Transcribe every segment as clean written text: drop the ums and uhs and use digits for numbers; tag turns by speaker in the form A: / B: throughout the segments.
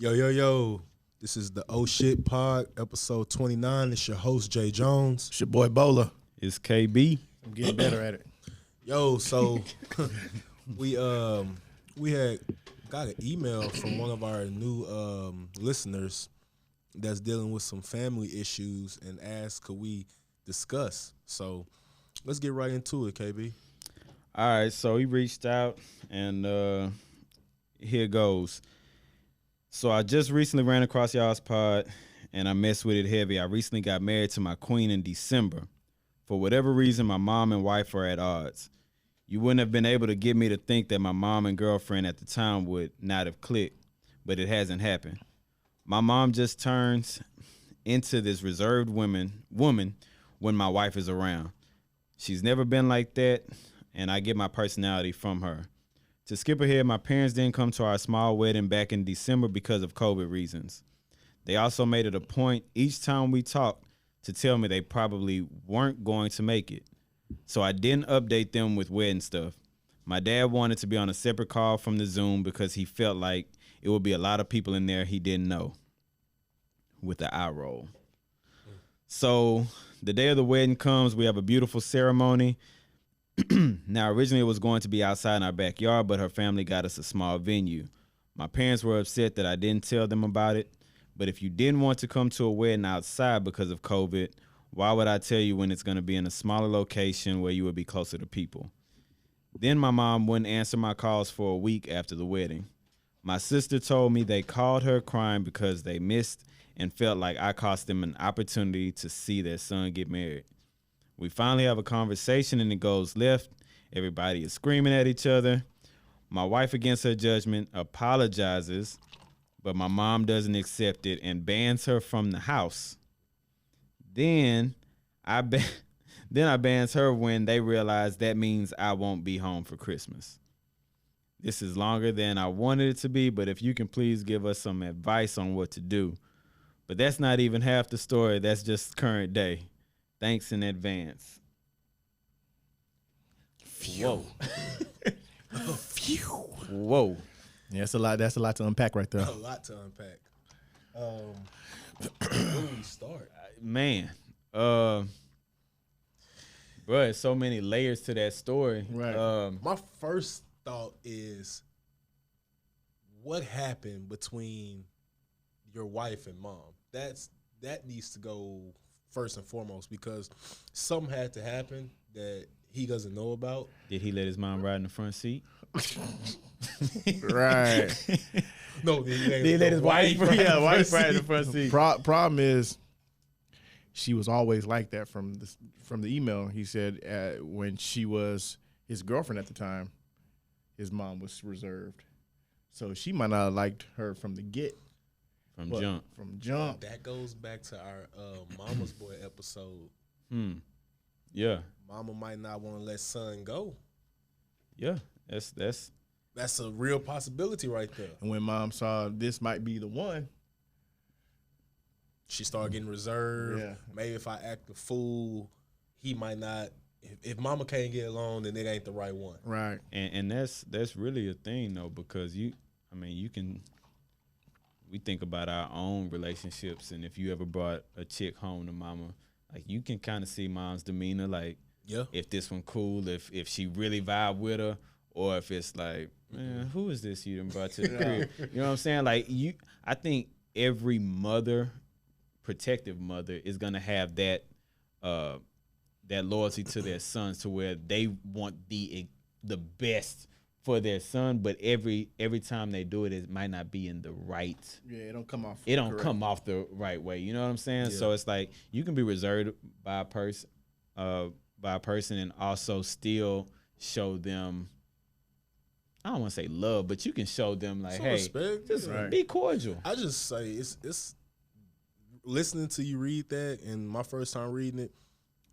A: Yo, yo, yo. This is the Oh Shit Pod, episode 29. It's your host, Jay Jones.
B: It's your boy Bola.
C: It's KB.
B: I'm getting better at it.
A: Yo, so we had got an email from one of our new listeners that's dealing with some family issues and asked could we discuss. So let's get right into it, KB.
C: All right, so he reached out, and here goes. So I just recently ran across y'all's pod, and I messed with it heavy. I recently got married to my queen in December. For whatever reason, my mom and wife are at odds. You wouldn't have been able to get me to think that my mom and girlfriend at the time would not have clicked, but it hasn't happened. My mom just turns into this reserved woman when my wife is around. She's never been like that, and I get my personality from her. To skip ahead, my parents didn't come to our small wedding back in December because of COVID reasons. They also made it a point each time we talked to tell me they probably weren't going to make it. So I didn't update them with wedding stuff. My dad wanted to be on a separate call from the Zoom because he felt like it would be a lot of people in there he didn't know. With the eye roll. So the day of the wedding comes, we have a beautiful ceremony. Now, originally it was going to be outside in our backyard, but her family got us a small venue. My parents were upset that I didn't tell them about it, but if you didn't want to come to a wedding outside because of COVID, why would I tell you when it's going to be in a smaller location where you would be closer to people? Then my mom wouldn't answer my calls for a week after the wedding. My sister told me they called her crying because they missed and felt like I cost them an opportunity to see their son get married. We finally have a conversation and it goes left. Everybody is screaming at each other. My wife, against her judgment, apologizes, but my mom doesn't accept it and bans her from the house. Then I bans her when they realize that means I won't be home for Christmas. This is longer than I wanted it to be, but if you can please give us some advice on what to do. But that's not even half the story. That's just current day. Thanks in advance.
A: Phew.
C: Whoa.
A: Phew.
C: Whoa.
B: Yeah, that's a lot to unpack right there.
A: A lot to unpack. Where do we start?
C: Man. Bro, there's so many layers to that story.
B: Right.
A: My first thought is what happened between your wife and mom? That needs to go first and foremost because something had to happen that he doesn't know about.
C: Did he let his mom ride in the front seat?
B: Right.
A: No,
C: He let his wife ride in the front seat.
B: Problem is, she was always like that from the email. He said when she was his girlfriend at the time, his mom was reserved. So she might not have liked her from the get.
C: From jump.
B: From jump.
A: That goes back to our Mama's Boy episode.
C: Yeah.
A: Mama might not want to let son go.
C: Yeah. That's
A: a real possibility right there.
B: And when mom saw this might be the one,
A: she started getting reserved.
B: Yeah.
A: Maybe if I act a fool, he might not. If mama can't get along, then it ain't the right one.
B: right.
C: And that's really a thing though, because we think about our own relationships, and if you ever brought a chick home to mama, like you can kind of see mom's demeanor, like if this one cool, if she really vibe with her, or if it's like, man, who is this you done brought to the crib? You know what I'm saying? Like I think every mother, protective mother, is gonna have that loyalty to their sons, to where they want the best for their son, but every time they do it, it might not be in the right.
B: Yeah, it don't come off.
C: It don't come off the right way. You know what I'm saying?
A: Yeah.
C: So it's like you can be reserved by a person, and also still show them. I don't want to say love, but you can show them like,
A: Some
C: hey,
A: respect.
C: just
B: Right.
C: be cordial.
A: I just say it's listening to you read that, and my first time reading it,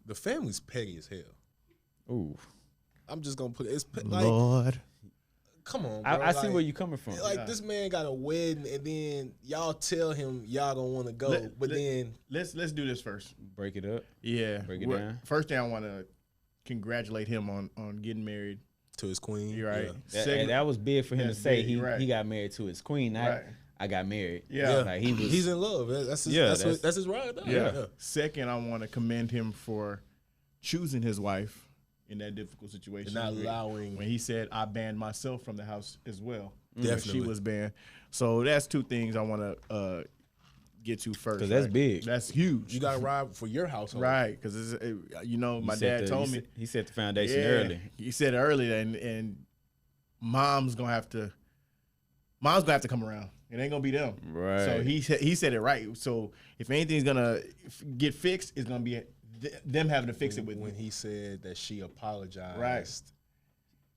A: the family's petty as hell.
C: Ooh,
A: I'm just gonna put it. It's like,
B: Lord.
A: come on, bro.
C: I see where you coming from.
A: Like this man got a wedding, and then y'all tell him y'all don't want to go, then
B: let's do this first.
C: Break it up.
B: Yeah.
C: Break it down.
B: First thing I want to congratulate him on getting married.
A: to his queen.
B: You're right.
A: Yeah.
C: That was big for him to
B: That's
C: say.
B: big,
C: He
B: right.
C: he got married to his queen.
B: Right.
C: I got married.
B: Yeah.
C: Like
A: he's in love. That's his ride.
B: Yeah. Second, I want to commend him for choosing his wife in that difficult situation.
A: And not allowing
B: when he said, "I banned myself from the house as well."
A: Definitely.
B: She was banned. So that's two things I want to get to first.
C: Because that's big.
B: That's huge.
A: You got to ride for your household,
B: right? Because my dad told me
C: he set the foundation early.
B: He said it early, and mom's gonna have to come around. It ain't gonna be them.
C: Right.
B: So he said it right. So if anything's gonna get fixed, it's gonna be them having to fix it with
A: when
B: me.
A: he said that she apologized,
B: Right.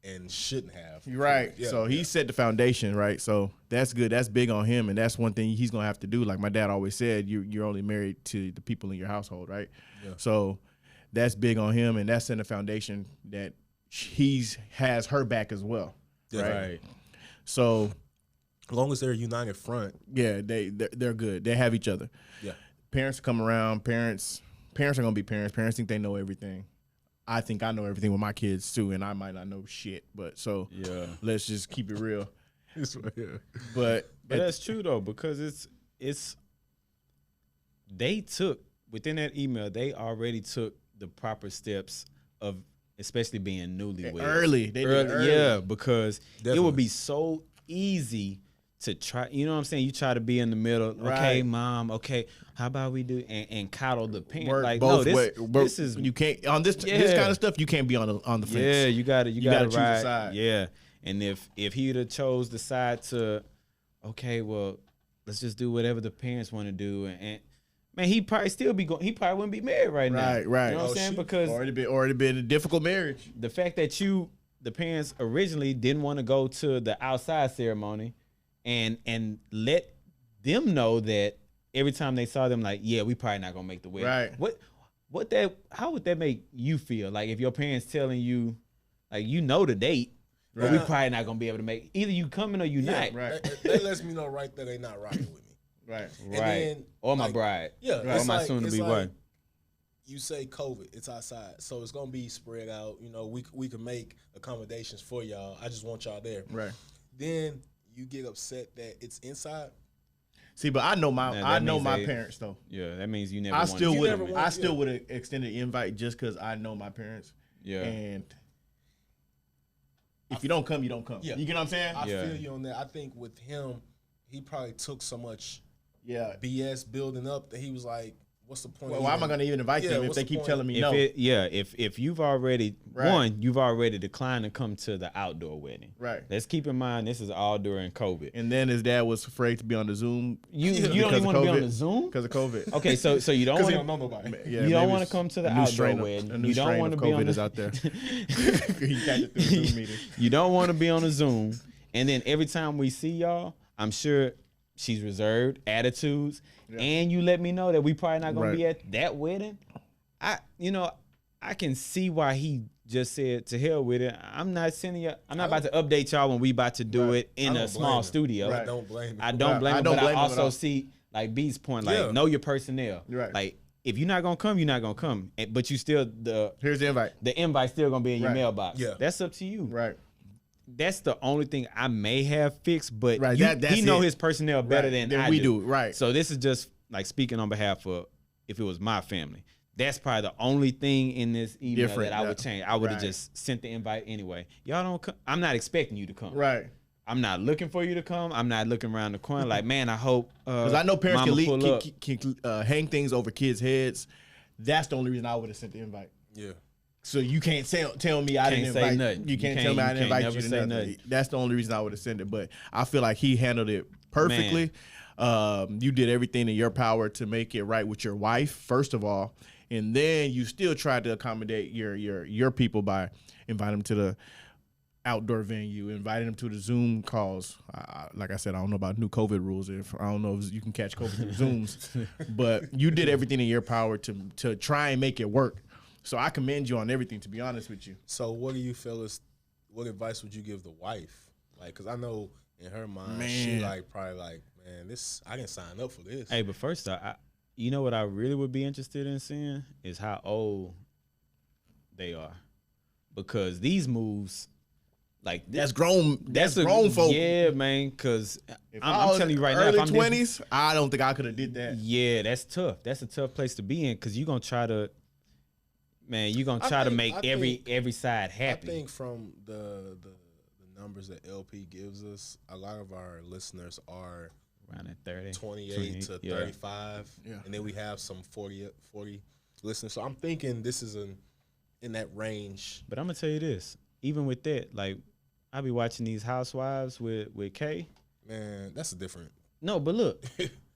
A: and shouldn't have.
B: Right.
A: Yeah,
B: So he set the foundation, right? So that's good. That's big on him, and that's one thing he's gonna have to do. Like my dad always said, you're only married to the people in your household, right?
A: Yeah.
B: So that's big on him, and that's in the foundation that has her back as well.
A: Right.
B: So
A: as long as they're a united front.
B: yeah, they're good. They have each other.
A: Yeah.
B: Parents come around. Parents are gonna be parents. Parents think they know everything. I think I know everything with my kids too, and I might not know shit. But so let's just keep it real. But
C: that's true though, because they took within that email, they already took the proper steps of especially being newlyweds.
B: Early. They did early.
C: Yeah, because
A: Definitely.
C: it would be so easy to try, you know what I'm saying? You try to be in the middle.
B: Right.
C: Okay, mom. Okay, how about we do and coddle the parent?
B: Work
C: like
B: both
C: no,
B: ways.
C: this is
B: you can't on this kind of stuff. You can't be on the fence.
C: yeah. You gotta
B: choose a
C: ride.
B: side.
C: Yeah, and if he'd have chose the side to, okay, well, let's just do whatever the parents want to do, and man, he probably still be going. He probably wouldn't be married right now.
B: Right.
C: You know what I'm
A: Oh,
C: saying?
A: shit.
C: Because
B: already been a difficult marriage.
C: the fact that the parents originally didn't want to go to the outside ceremony and let them know that every time they saw them, like, yeah, we probably not gonna make the wedding.
B: Right.
C: How would that make you feel? Like if your parents telling you, like, you know the date, but
B: Right.
C: we probably not gonna be able to make either you coming or you not.
B: Right.
A: That lets me know right there they not rocking with me.
B: Right.
A: And
C: Right.
A: then,
C: Or my
A: like,
C: bride.
A: Yeah.
C: Or
A: it's
C: my
A: like-
C: soon to
A: it's
C: be
A: like,
C: wife.
A: You say COVID, it's outside, so it's gonna be spread out. You know, we can make accommodations for y'all. I just want y'all there.
B: Right.
A: Then you get upset that it's inside.
B: See, but I know
C: Yeah,
B: my
C: that means
B: parents though.
C: Yeah, that means you never
B: I
C: wanted
B: still
C: to.
B: would
A: never
B: have.
A: wanted-
B: I still
A: yeah.
B: would have extended the invite just because I know my parents.
C: Yeah.
B: And if you don't come, you don't come.
A: Yeah.
B: You get what I'm saying?
A: I
C: Yeah.
A: feel you on that. I think with him, he probably took so much
B: Yeah.
A: BS building up that he was like, "What's the point?"
B: Well,
A: of
B: why am I
A: even-"
B: going to even invite
A: Yeah,
B: them if
A: what's
B: they
A: the
B: keep
A: point?
B: telling me
C: If
B: no?
C: if you've already
B: Right.
C: you've already declined to come to the outdoor wedding.
B: Right.
C: Let's keep in mind this is all during COVID.
B: And then his dad was afraid to be on the Zoom.
C: You
B: because
C: don't even
B: of
C: want to be on
B: COVID.
C: the Zoom?
B: Because of COVID.
C: Okay, so you don't
A: Because he
C: want
A: don't know nobody.
B: Yeah,
C: you don't
B: maybe
C: want to
B: it's
C: come to the
B: a new
C: outdoor
B: strain of-
C: wedding.
B: A new
C: You don't
B: strain
C: want
B: of
C: to be on
B: COVID is
C: the,
B: out there. He catch it through the Zoom meeting.
C: You don't want to be on a Zoom. And then every time we see y'all, I'm sure she's reserved, attitudes, and you let me know that we probably not gonna
B: Right.
C: be at that wedding. I can see why he just said to hell with it. I'm not sending you. I'm not about to update y'all when we about to do it in
A: I
C: a
A: don't
C: small
A: blame him.
C: studio.
A: I don't blame him.
C: I don't blame
B: I
C: him,
B: don't
C: but
B: blame
C: I
B: him at all.
C: also see like B's point, like
A: Yeah.
C: know your personnel.
B: Right.
C: Like if you're not gonna come, you're not gonna come. But you still
B: Here's the invite.
C: the invite still gonna be in your
B: Right.
C: mailbox.
A: Yeah.
C: That's up to you.
B: Right.
C: That's the only thing I may have fixed, but
B: Right,
C: you,
B: that's
C: he know
B: it.
C: his personnel better
B: Right.
C: than I
B: we
C: do.
B: do. Right.
C: So this is just like speaking on behalf of if it was my family. That's probably the only thing in this email
B: Different,
C: that I would
B: yeah.
C: change. I would have
B: Right.
C: just sent the invite anyway. Y'all don't come. I'm not expecting you to come.
B: Right.
C: I'm not looking for you to come. I'm not looking around the corner like, man, I hope
B: Because I know parents
C: mama
B: can,
C: pull up.
B: can hang things over kids' heads. That's the only reason I would have sent the invite.
A: Yeah.
B: So you can't tell me I
C: Can't
B: didn't
C: say
B: invite
C: nothing.
B: you. Can't tell me I didn't invite
C: never
B: you to
C: say
B: nothing.
C: nothing.
B: That's the only reason I would have sent it. But I feel like he handled it perfectly. You did everything in your power to make it right with your wife, first of all, and then you still tried to accommodate your people by inviting them to the outdoor venue, inviting them to the Zoom calls. Like I said, I don't know about new COVID rules. If I don't know if you can catch COVID through Zooms, but you did everything in your power to try and make it work. So I commend you on everything, to be honest with you.
A: So what do you feel is? What advice would you give the wife? Like, because I know in her mind, she
B: Man.
A: probably like, man, this I can sign up for this.
C: Hey, but first off, you know what I really would be interested in seeing is how old they are, because these moves, Like
B: That's grown. That's grown folk.
C: Yeah, man. Because
B: If
C: I'm
B: was
C: telling you right now,
B: early
C: if I'm
B: 20s, I don't think I could have did that.
C: yeah, that's tough. That's a tough place to be in because you're gonna try to, man. You're gonna
A: I
C: try to
A: think-
C: make
A: I
C: every side
A: I
C: happy.
A: think from the numbers that LP gives us, a lot of our listeners are
C: Around at 30,
A: 28 to
C: yeah.
A: 35,
B: Yeah.
A: and then we have some 40 listeners. So I'm thinking this is in that range.
C: But I'm gonna tell you this. Even with that, like I be watching these Housewives with Kay.
A: Man, that's a different.
C: No, but look,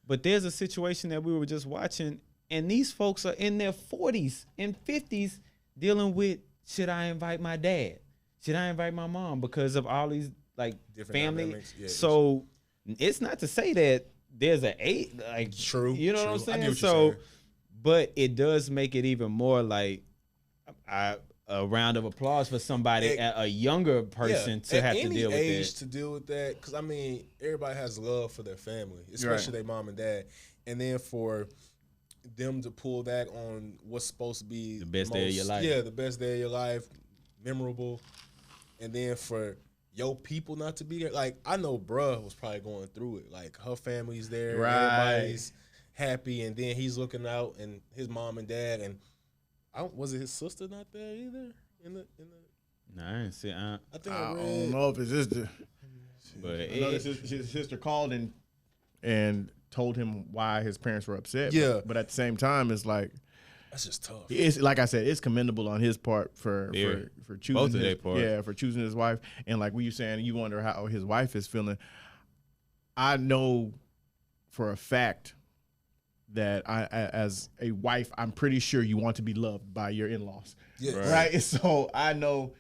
C: but there's a situation that we were just watching, and these folks are in their 40s and 50s dealing with, should I invite my dad? Should I invite my mom? Because of all these like
A: Different
C: family.
A: dynamics, yeah,
C: So it's not to say that there's a age, like
A: True,
C: you know what I'm
A: true. I
C: saying?
A: get what
C: So,
A: you're saying.
C: but it does make it even more like a round of applause for somebody, a younger person, to
A: at
C: have to
A: any
C: deal with
A: age
C: that.
A: to deal with that, because I mean, everybody has love for their family, especially their mom and dad, and then for them to pull that on what's supposed to be
C: The best day of your life.
A: yeah, the best day of your life, memorable, and then for your people not to be there. Like I know, bruh was probably going through it. Like her family's there,
B: Right.
A: everybody's happy, and then he's looking out, and his mom and dad, and was it his sister not there either? In the
C: No, I didn't see.
A: I think
B: I
A: I read.
B: don't know if it's just the.
C: But
B: I know his sister called and told him why his parents were upset.
A: Yeah.
B: but at the same time, it's like
A: That's just tough.
B: it's like I said, it's commendable on his part for
C: Very.
B: choosing
C: Both of
B: his,
C: their part.
B: Yeah, for choosing his wife. And like you saying, you wonder how his wife is feeling. I know for a fact that I as a wife, I'm pretty sure you want to be loved by your in-laws.
A: Yeah.
B: Right. So I know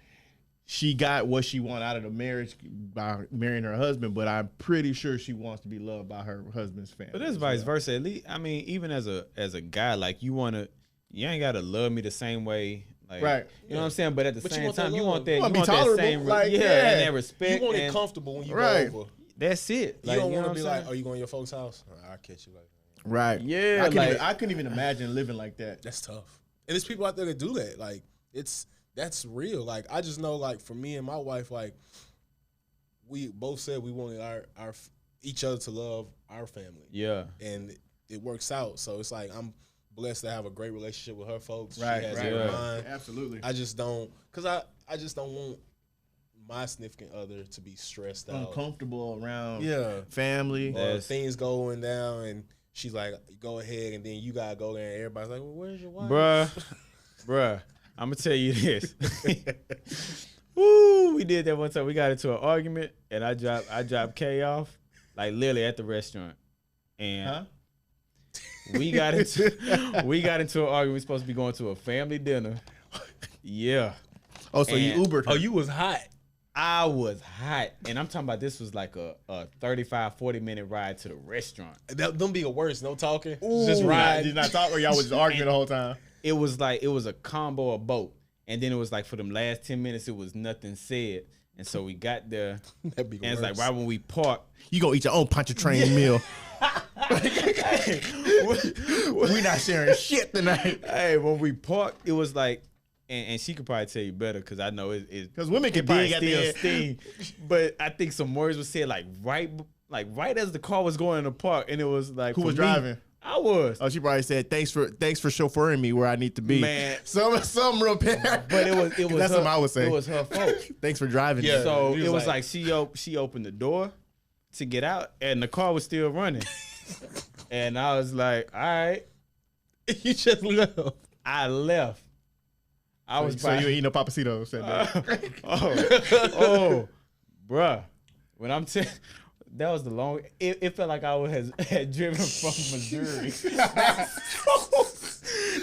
B: she got what she wanted out of the marriage by marrying her husband, but I'm pretty sure she wants to be loved by her husband's family.
C: But it's
B: as
C: vice
B: well.
C: versa. At least, I mean, even as a guy, like you ain't gotta love me the same way. Like,
B: Right.
C: You know what I'm saying? But at the
A: But you
C: same
A: want that
C: time, you
A: love.
C: want that.
B: You wanna be
C: that
B: tolerable,
C: same,
B: like,
C: yeah,
B: yeah.
C: and that respect.
A: You want it
C: and
A: comfortable when you
B: Right.
A: go over.
C: That's it.
A: You
C: Like,
A: don't
C: you know
A: want
C: what
A: to be
C: I'm
A: like,
C: saying?
A: "Are you going to your folks' house?" I'll catch you later.
B: Right.
C: Yeah,
B: I couldn't even imagine living like that.
A: That's tough. And there's people out there that do that. Like that's real. Like I just know, like for me and my wife, like we both said we wanted our each other to love our family,
C: Yeah.
A: and it works out. So it's like I'm blessed to have a great relationship with her folks.
B: Right,
A: she has
B: right,
A: it with
C: right.
A: mine.
B: Absolutely.
A: I just don't, cause I just don't want my significant other to be stressed out.
B: Uncomfortable around
A: Yeah.
B: family.
A: Or
C: Yes.
A: things going down, and she's like, "Go ahead," and then you gotta go there, and everybody's like, "Well, where's your wife?"
C: Bruh, I'm gonna tell you this. Woo, we did that one time. We got into an argument, and I dropped Kay off, like literally at the restaurant, and
B: Huh?
C: we got into an argument. We supposed to be going to a family dinner. Yeah,
B: Oh, so you
C: And-
B: Ubered her.
A: Oh, you was hot.
C: I was hot, and I'm talking about this was like a 35, 40-minute ride to the restaurant.
A: Them be the worst. No talking.
C: Ooh.
A: Just ride.
B: Did not talk, or y'all was just arguing the whole time?
C: It was a combo of both. And then it was like for them last 10 minutes, it was nothing said. And so we got there,
A: That'd be the
C: and it's like
A: worst.
C: right when we parked,
B: You gonna eat your own Pontchartrain meal. We not sharing shit tonight.
C: hey, when we parked, it was like, and she could probably tell you better because I know it
B: 'Cause women can
C: probably
B: dig at the
C: still
B: end.
C: sting. But I think some words were said like right as the car was going in the park, and it was like
B: Who
C: for
B: was
C: me,
B: driving?
C: I was.
B: Oh, she probably said, thanks for chauffeuring me where I need to be.
C: Man.
B: Some real bad.
C: But it was
B: That's
C: her,
B: something I would say.
C: It was her fault.
B: Thanks for driving me.
A: Yeah.
C: So
A: he
C: it
A: was
C: was like she opened the door to get out, and the car was still running. And I was like, all right.
A: You just left.
C: I left. I was
B: So you ain't eating no Papacito, said that.
C: oh, bruh. When I'm telling, that was the long. It felt like I had driven from Missouri.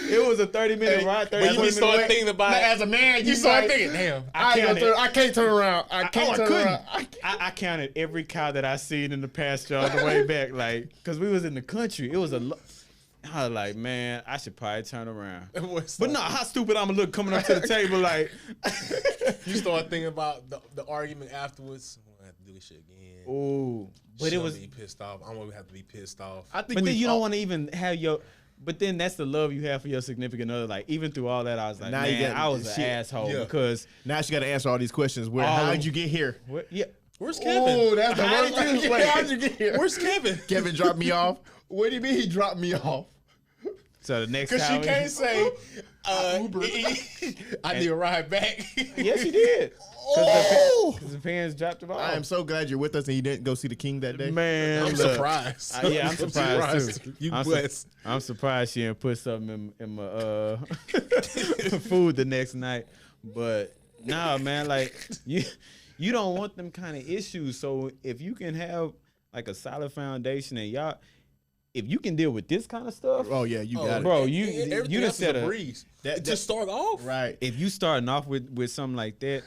C: It was a 30-minute ride. 30
A: But you
C: minute
A: start
C: ride.
A: thinking about it.
B: As a man, you
A: You
B: start
A: like,
B: thinking,
A: damn.
B: I can't turn around. I can't turn
C: couldn't.
B: around.
C: I counted every cow that I seen in the pasture on the way back, like, cause we was in the country. It was I was like, man, I should probably turn around. But no, how stupid I'ma look coming up to the table, like,
A: You start thinking about the argument afterwards. I'm gonna have to do this shit again.
C: ooh. But
A: She'll
C: it was,
A: be pissed off. I'm gonna have to be pissed off.
B: I think
C: but then
B: we
C: you don't
B: all-
C: want to even have your. But then that's the love you have for your significant other. Like even through all that, I was like,
B: Now you
C: man,
B: got-
C: I was an
B: shit.
C: asshole
A: Yeah.
C: because
B: Now she got to answer all these questions. Where?
C: All
B: How
C: of-
B: did you get here?
C: yeah.
A: Where's Kevin?
B: Oh, that's the
A: How
B: worst.
A: did you-
B: Wait, how'd you get here?
A: Where's Kevin?
B: Kevin dropped me off. What do you mean he dropped me off?
C: So the next
A: Because she
C: time,
A: can't say,
B: Uber.
A: I need a ride back.
C: yes, she did.
B: Oh!
C: Because the parents dropped him off.
B: I am so glad you're with us and you didn't go see the King that day.
C: Man,
A: I'm
C: look.
A: surprised.
C: Yeah, I'm surprised too.
A: You
C: I'm,
A: blessed.
C: I'm surprised she didn't put something in my food the next night. But nah, man, like you don't want them kind of issues. So if you can have like a solid foundation and y'all, if you can deal with this kind of stuff,
B: Oh yeah, you got it.
C: bro,
A: Everything
C: you done
A: else is
C: set
A: a
C: a
A: breeze.
B: That-
A: To start off,
B: Right.
C: if you starting off with something like that,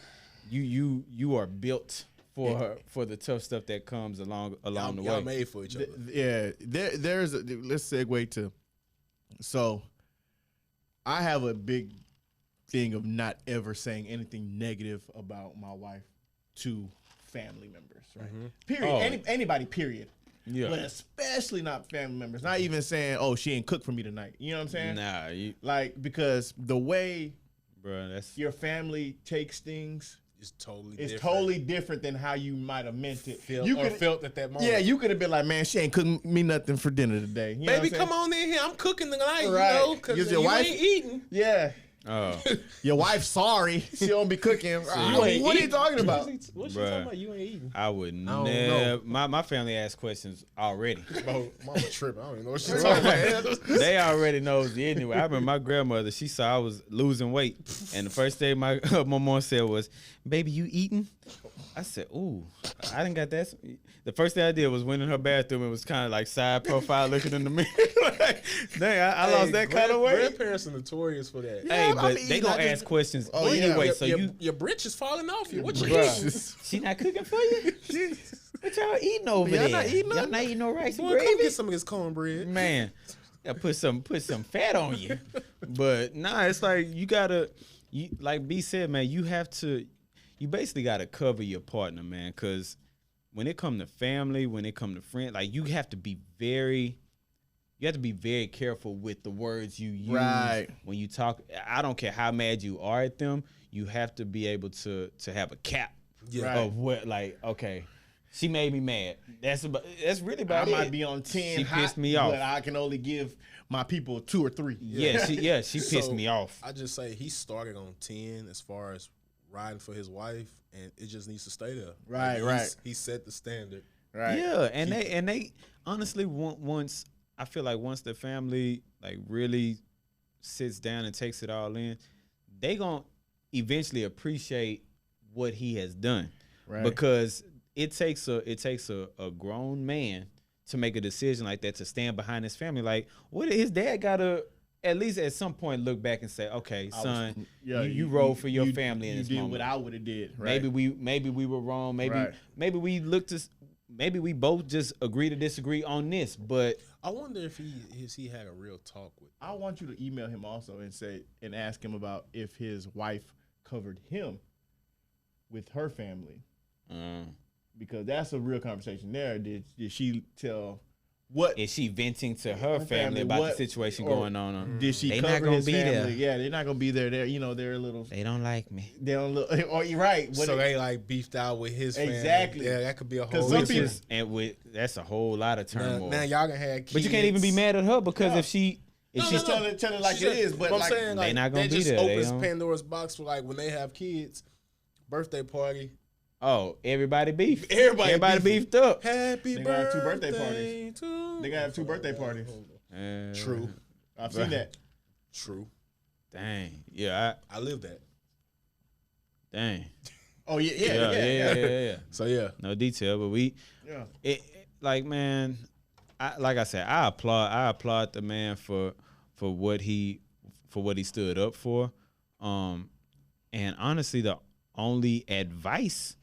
C: you are built for the tough stuff that comes along
A: y'all,
C: the
A: y'all
C: way.
A: made for each other.
B: Yeah, there's let's segue to. So, I have a big thing of not ever saying anything negative about my wife to family members, right? Period.
C: Oh.
B: Anybody, period.
C: Yeah.
B: But especially not family members. Not even saying, "Oh, she ain't cooked for me tonight." You know what I'm saying?
C: Nah,
B: Like because the way
C: bro, that's
B: your family takes things
A: It's totally
B: is
A: different.
B: totally different than how you might have meant it.
A: felt,
B: you
A: or
B: could
A: felt at that moment.
B: yeah, you could have been like, "Man, she ain't cooking me nothing for dinner today." You know what
A: Baby,
B: I'm saying?
A: come on in here. I'm cooking tonight,
B: Right.
A: you know, because
B: Because
A: you
B: your wife-
A: ain't eating.
B: Yeah.
C: oh.
B: Your wife's sorry. She don't be cooking.
A: You ain't
B: What are you
A: eating.
B: talking about?
A: What you
C: Bruh.
A: talking about? You ain't eating.
C: I would
A: don't
C: never. My family asks questions already.
A: Bro, mama tripping. I don't even know what she's talking about.
C: They already knows it anyway. I remember my grandmother. She saw I was losing weight, and the first thing my mom said was, "Baby, you eating?" I said, "Ooh, I didn't got that." The first thing I did was went in her bathroom and was kind of like side profile looking in the mirror. Like, dang, I lost that kind of weight.
A: Grandparents are notorious for that.
C: Hey,
B: I
C: but
B: mean,
C: they gonna
B: I just-
C: ask questions
B: Oh, yeah.
C: anyway.
A: your,
C: So
A: your,
C: you,
A: your britch is falling off you. What you
C: Bruh.
A: eating?
C: she not cooking for you? What y'all eating over
B: Y'all
C: there?
B: not eating
C: Y'all
B: nothing?
C: not eating no rice and
A: Boy, come
C: gravy?
A: get some of this cornbread.
C: Man, gotta put some fat on you. But nah, it's like you gotta, like B said, man, you basically gotta cover your partner, man, because when it come to family, when it come to friends, like you have to be very careful with the words you use
B: Right.
C: when you talk. I don't care how mad you are at them, you have to be able to have a cap
A: Yeah.
B: Right.
C: of what, like, okay, she made me mad. That's really
B: I
C: about it.
B: might be on 10
C: She
B: hot,
C: pissed me off.
B: but I can only give my people 2 or 3.
C: Yeah, she pissed
A: So,
C: me off.
A: I just say he started on 10 as far as riding for his wife, and it just needs to stay there.
B: Right,
A: Like,
B: right.
A: He set the standard.
B: Right.
C: Yeah, and they honestly once I feel like once the family like really sits down and takes it all in, they gonna eventually appreciate what he has done.
B: Right.
C: Because it takes a grown man to make a decision like that, to stand behind his family. Like, what his dad gotta at least at some point look back and say, okay, son, you roll for your family in
B: you
C: this
B: did
C: moment.
B: what I would have did. Right?
C: Maybe we were wrong.
B: Right.
C: Maybe we maybe we both just agree to disagree on this. But
A: I wonder if he had a real talk with.
B: I want you to email him also and ask him about if his wife covered him with her family, because that's a real conversation there. Did she tell what?
C: is she venting to her family
B: family,
C: about
B: what-
C: the situation
B: or
C: going on?
B: Did she
C: They
B: cover
C: not gonna
B: his
C: be
B: family?
C: there.
B: Yeah, they're not gonna be there. They're a little.
C: They don't like me.
B: They don't look. Oh, you're right. What
A: So
B: it-
A: they like beefed out with his family.
B: Exactly.
A: Yeah, that could be a
B: 'Cause
A: whole
B: some
C: Which
A: issue.
B: people-
C: is that's a whole lot of turmoil.
A: Now y'all gonna have kids.
C: But you can't even be mad at her because
B: No.
C: if she's
B: no. Tell it like
A: She
B: it
A: said-
B: is, but
A: I'm
B: like,
A: saying, like,
C: not gonna
A: that
C: be
A: just
C: there. They
A: opens
C: don't-
A: Pandora's box for like when they have kids, birthday party.
C: oh, everybody beef.
A: Everybody
C: beefed up.
A: Happy
B: They gonna have two
A: birthday,
B: birthday parties.
A: to
B: They gotta have 2 birthday parties.
A: True,
B: I've seen that.
A: true.
C: Dang. Yeah.
A: I live that.
C: Dang.
B: Oh yeah,
C: Yeah.
A: So yeah,
C: No detail, but
B: Yeah.
C: like, man, like I said, I applaud the man for what he stood up for. And honestly, the only advice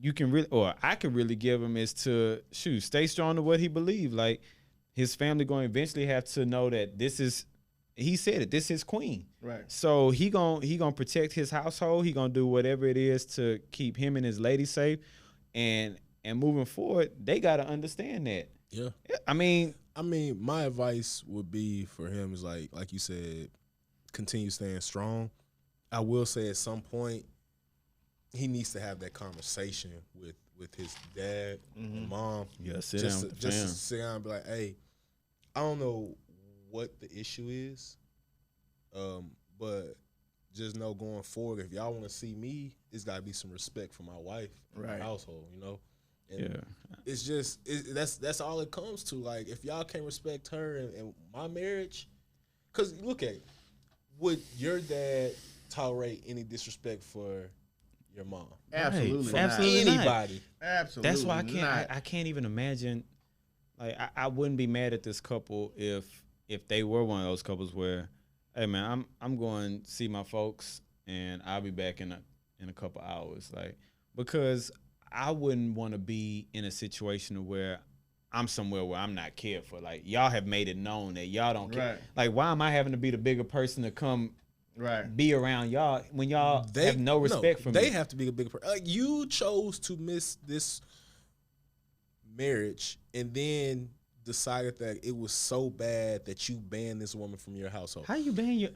C: you can really, or I could really give him, is to stay strong to what he believed. Like, his family going to eventually have to know that this is, he said it, this is queen.
B: Right.
C: So he gonna protect his household. He gonna do whatever it is to keep him and his lady safe. And moving forward, they gotta understand that
A: Yeah.
C: I mean,
A: my advice would be for him is like you said, continue staying strong. I will say at some point he needs to have that conversation with his dad and mom.
C: yeah, sit down with the
A: just
C: fam.
A: to sit down and be like, hey, I don't know what the issue is, but just know going forward, if y'all want to see me, it's got to be some respect for my wife,
B: Right.
A: my household, you know. And
C: Yeah.
A: it's just that's all it comes to. Like, if y'all can't respect her and my marriage, because look at it, would your dad tolerate any disrespect for your mom?
B: Absolutely,
C: Right.
B: not.
C: Absolutely not.
A: Anybody?
B: Absolutely.
C: That's why
B: not.
C: I can't even imagine. Like I wouldn't be mad at this couple if they were one of those couples where, hey man, I'm going to see my folks and I'll be back in a couple hours. Like, because I wouldn't want to be in a situation where I'm somewhere where I'm not cared for. Like, y'all have made it known that y'all don't care.
B: Right.
C: Like, why am I having to be the bigger person to come
B: Right.
C: be around y'all when y'all have no respect for me?
A: They have to be a big person. Like, you chose to miss this marriage and then decided that it was so bad that you banned this woman from your household.
C: How you ban your?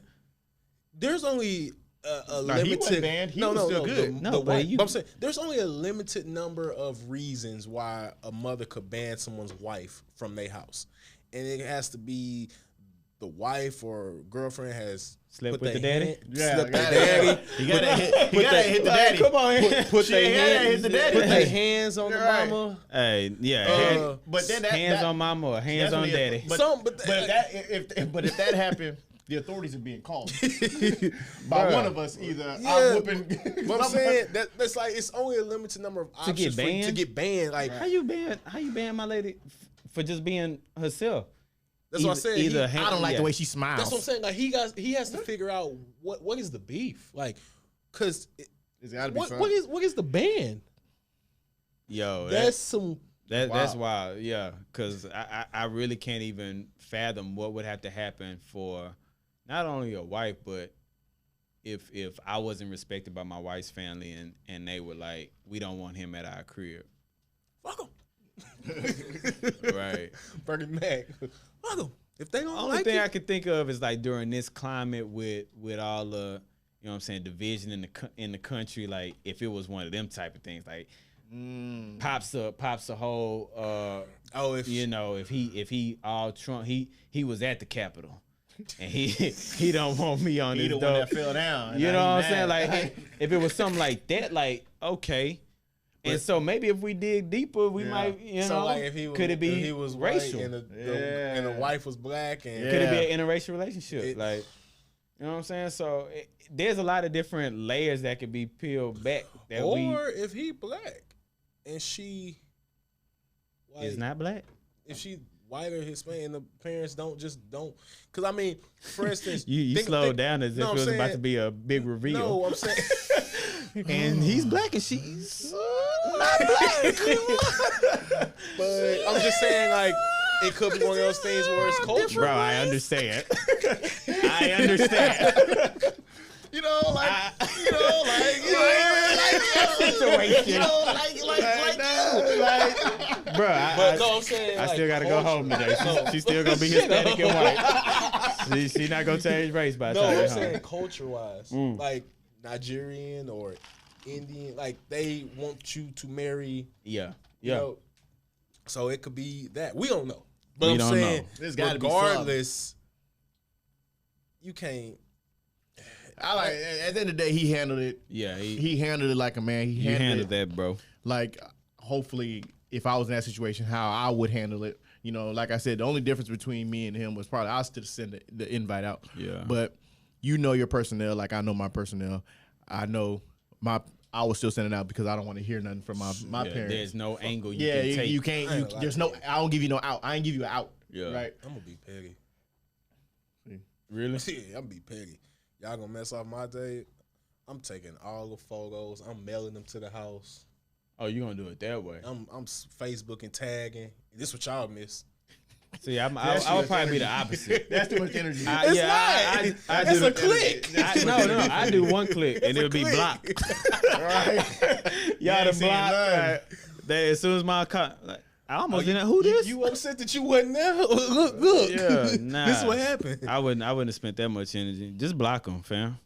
A: There's only a
B: Nah, he
A: limited.
B: wasn't banned. He was still good.
C: No,
A: The
C: but
A: wife,
C: you-
A: but I'm saying there's only a limited number of reasons why a mother could ban someone's wife from their house, and it has to be the wife or girlfriend has
C: Slept
A: put
C: with
A: their
C: the daddy?
A: hand-
B: Yeah,
A: slept
B: gotta-
A: their daddy.
B: You gotta hit. You gotta hit the
C: Like,
B: daddy.
C: come on,
A: Put
B: She
A: their
B: ain't gotta hit
A: hands,
B: the daddy.
A: put their hands on the
B: Right.
A: mama.
C: Hey, yeah,
B: But then that,
C: hands
B: that,
C: on mama or hands on
B: definitely-
C: daddy.
B: But,
A: But
B: if that happened, the authorities are being called by one of us. Either
A: Yeah,
B: I'm whooping.
A: But I'm saying that's like it's only a limited number of options
C: get
A: for you to
C: banned?
A: get banned. Like
C: How you ban my lady for just being herself?
A: that's what I said.
C: Either
A: He-
B: I don't like
C: yeah.
B: the way she smiles.
A: That's what I'm saying. Like he has to figure out what is the beef. Like, cause
B: It's gotta be
A: what
B: something.
A: what is the ban?
C: Yo,
A: That's some.
C: that's wild. Yeah, because I really can't even fathom what would have to happen for not only a wife, but if I wasn't respected by my wife's family and they were like, we don't want him at our crib.
A: Fuck 'em.
C: Right.
A: Bernie Mac. Fuck 'em. If they don't
C: Only
A: like
C: thing
A: it,
C: I could think of is like during this climate with all the, you know what I'm saying, division in the country, like if it was one of them type of things, like pops a whole
A: oh, if
C: you know, if he all Trump, he was at the Capitol and he don't want me on
B: He
C: his
B: the one
C: door.
B: that fell down.
C: You
B: and
C: know
B: now
C: what
B: he
C: I'm saying?
B: mad.
C: Like if it was something like that, like okay. And so maybe if we dig deeper, we
B: Yeah.
C: might, you know,
A: so like if he was,
C: could it be
A: if he was
C: racial?
A: white and
B: Yeah.
A: and the wife was black and
C: Could it be
B: Yeah.
C: an interracial relationship?
A: It-
C: Like, you know what I'm saying? So there's a lot of different layers that could be peeled back that
A: or if he black and she white,
C: is not black.
A: if she white or Hispanic and the parents don't because I mean, for instance,
C: You slowed down as if
A: no,
C: it
A: I'm
C: was about
A: saying-
C: to be a big reveal.
A: No, I'm saying
C: And he's black and she's
A: not black. But I'm just saying, like, it could be one of those things where it's culture.
C: bro. I understand. I understand.
B: You know, like
C: Situation. Bro,
A: But no, I'm saying,
C: I
A: like,
C: still gotta go
A: culture.
C: home today. She's still gonna be Hispanic and white. She not gonna change race by the
A: No,
C: time
A: I'm
C: you're
A: saying
C: home.
A: culture-wise, like Nigerian or Indian, like they want you to marry.
C: Yeah,
A: You
C: yeah.
A: know, so it could be that we don't know. But
C: We
A: I'm
C: don't
A: saying,
C: know.
B: There's gotta be
A: regardless, you can't.
B: I like. At the end of the day, he handled it.
C: Yeah,
B: He handled it like a man. He
C: you handled
B: it
C: that, bro.
B: like hopefully if I was in that situation, how I would handle it. You know, like I said, the only difference between me and him was probably I still send the invite out.
C: Yeah.
B: But you know your personnel, like I know my personnel. I know I was still sending out because I don't want to hear nothing from my
C: Yeah,
B: parents.
C: there's no angle you
B: Yeah,
C: can take.
B: you can't.
A: I ain't gonna lie
B: There's
A: to
B: no.
A: you.
B: I don't give you no out. I ain't give you an out.
C: Yeah.
B: Right.
A: I'm gonna be petty.
C: Really?
A: Yeah, I'm gonna be petty. Y'all gonna mess off my day. I'm taking all the photos. I'm mailing them to the house.
C: Oh, you gonna do it that way?
A: I'm Facebook and tagging. This what y'all miss.
C: See, I
B: That's
C: would
B: too
C: probably
B: much
C: be the
B: energy.
C: opposite.
B: That's too much energy.
A: It's not.
C: I
A: It's
C: do
A: a
C: the-
A: click.
C: No, I do one click and
A: It's a
C: it'll be
A: click.
C: blocked.
B: right.
C: Y'all
B: ain't
C: the
B: seen
C: block.
B: none.
C: Right. As soon as my car, like, I almost didn't. Who this?
A: You upset that you wasn't there? Look.
C: Yeah, nah.
A: This is what happened.
C: I wouldn't have spent that much energy. Just block them, fam.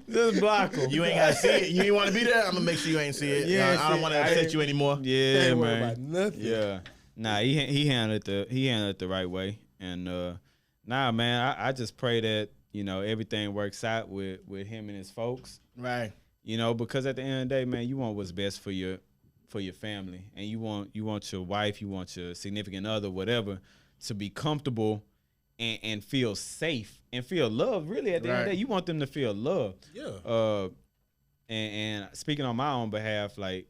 C: Just block them.
B: You ain't gotta see it. You ain't want to be there. I'm gonna make sure you ain't see it.
C: Yeah,
B: I don't want to upset you anymore.
C: Yeah,
A: Ain't worried
C: man.
A: about nothing.
C: Yeah. Nah, he handled it the right way. And nah, man, I just pray that, everything works out with him and his folks.
B: Right.
C: Because at the end of the day, man, you want what's best for your family. And you want your wife, you want your significant other, whatever, to be comfortable and feel safe and feel loved. Really, at the end of the day, you want them to feel loved.
A: Yeah.
C: And speaking on my own behalf, like,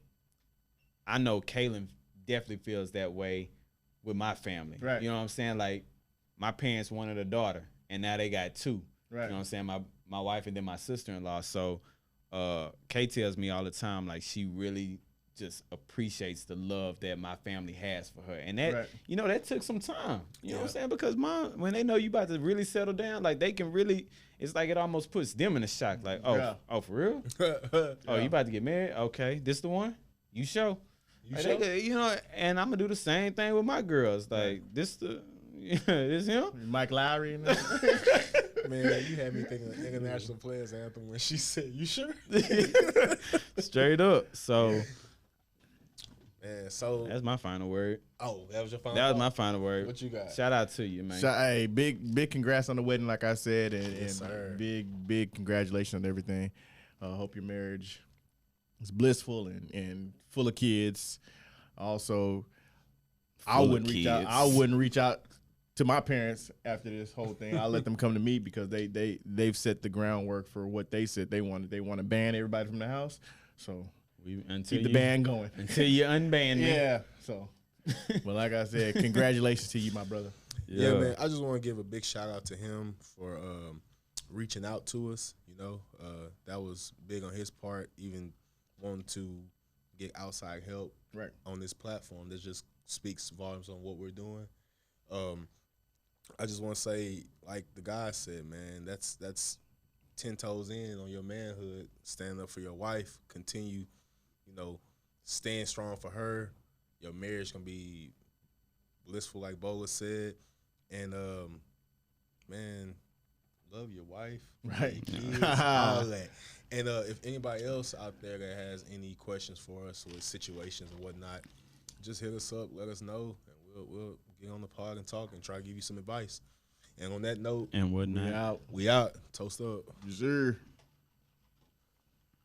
C: I know Kaylin definitely feels that way with my family.
B: Right.
C: You know what I'm saying? Like, my parents wanted a daughter, and now they got two.
B: Right.
C: You know what I'm saying? My wife and then my sister-in-law. So Kay tells me all the time, like, she really just appreciates the love that my family has for her. And that,
B: Right.
C: That took some time. You know what I'm
A: Yeah.
C: saying? Because when they know you about to really settle down, like, they can really, it's like it almost puts them in a shock. Like,
B: Yeah.
C: oh, for real? Oh, you about to get married? Okay, this the one? You show?
A: You
C: Like,
A: sure?
C: they could, and I'm gonna do the same thing with my girls. Like, this him?
B: Mike Lowry. And that.
A: Man, you had me thinking of International Players Anthem when she said, "You sure?"
C: Straight up. So
A: Man, so
C: that's my final word.
A: that was your final.
C: That was my
A: thought?
C: final word.
A: What you got?
C: Shout out to you, man.
B: So, hey, big congrats on the wedding, like I said, and,
A: Yes, sir.
B: big congratulations on everything. Hope your marriage is blissful and full of kids. Also, I
C: Full of
B: wouldn't reach out.
C: kids.
B: I wouldn't reach out to my parents after this whole thing. I'll let them come to me because they've set the groundwork for what they said they wanted. They want to ban everybody from the house, so keep the band going
C: until you unban me.
B: Yeah. So, well, like I said, congratulations to you, my brother.
A: Yeah, man. I just want to give a big shout out to him for reaching out to us. That was big on his part, even wanting to get outside help
B: Right.
A: on this platform. That just speaks volumes on what we're doing. I just want to say, like the guy said, man, that's 10 toes in on your manhood. Stand up for your wife. Continue, staying strong for her. Your marriage gonna be blissful, like Bola said. And man, love your wife,
B: Right.
A: your kids, all that. And if anybody else out there that has any questions for us with situations and whatnot, just hit us up, let us know, and we'll get on the pod and talk and try to give you some advice. And on that note,
C: And whatnot.
B: We out.
A: we out. Toast up.
B: Yes, sir.